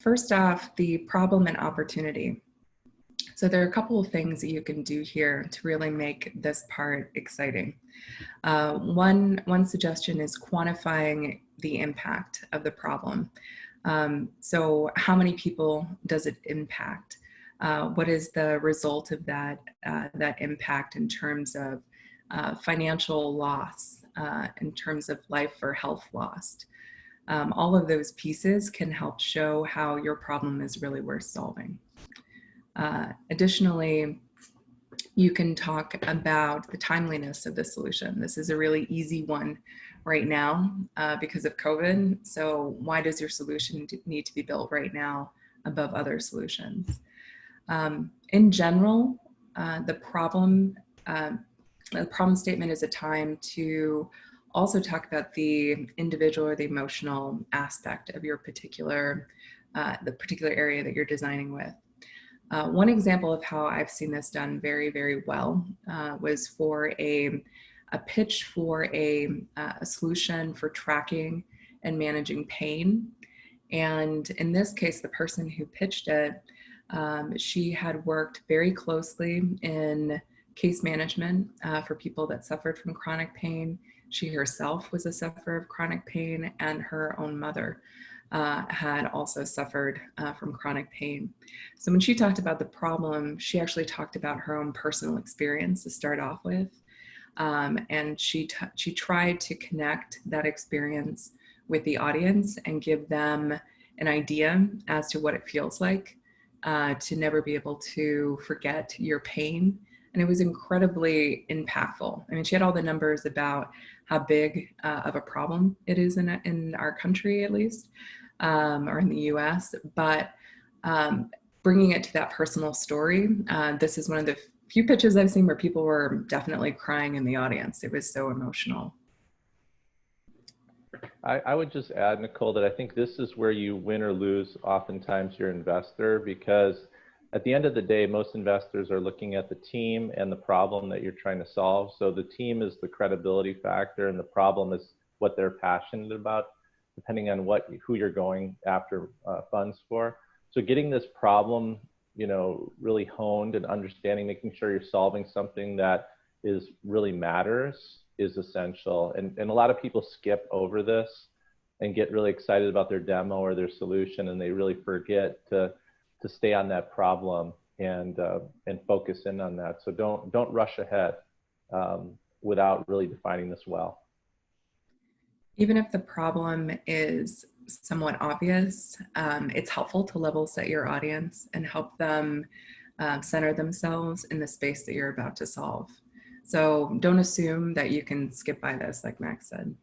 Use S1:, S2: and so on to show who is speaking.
S1: First off, the problem and opportunity. So there are a couple of things that you can do here to really make this part exciting. One suggestion is quantifying the impact of the problem. So how many people does it impact? What is the result of that impact in terms of financial loss, in terms of life or health lost? All of those pieces can help show how your problem is really worth solving. Additionally, you can talk about the timeliness of the solution. This is a really easy one right now because of COVID. So why does your solution need to be built right now above other solutions? In general, the problem statement is a time to also talk about the individual or the emotional aspect of your particular, the particular area that you're designing with. One example of how I've seen this done very, very well was for a pitch for a solution for tracking and managing pain. And in this case, the person who pitched it, she had worked very closely in case management for people that suffered from chronic pain. She herself was a sufferer of chronic pain, and her own mother had also suffered from chronic pain. So when she talked about the problem, she actually talked about her own personal experience to start off with. And she tried to connect that experience with the audience and give them an idea as to what it feels like to never be able to forget your pain. And it was incredibly impactful. I mean, she had all the numbers about how big of a problem it is in our country, at least, or in the US, but bringing it to that personal story, this is one of the few pitches I've seen where people were definitely crying in the audience. It was so emotional.
S2: I would just add, Nicole, that I think this is where you win or lose oftentimes your investor, because at the end of the day, most investors are looking at the team and the problem that you're trying to solve. So the team is the credibility factor and the problem is what they're passionate about, depending on who you're going after funds for. So getting this problem, really honed and understanding, making sure you're solving something that really matters is essential. And a lot of people skip over this and get really excited about their demo or their solution, and they really forget to stay on that problem and focus in on that. So don't rush ahead without really defining this well.
S1: Even if the problem is somewhat obvious, it's helpful to level set your audience and help them center themselves in the space that you're about to solve. So don't assume that you can skip by this, like Max said.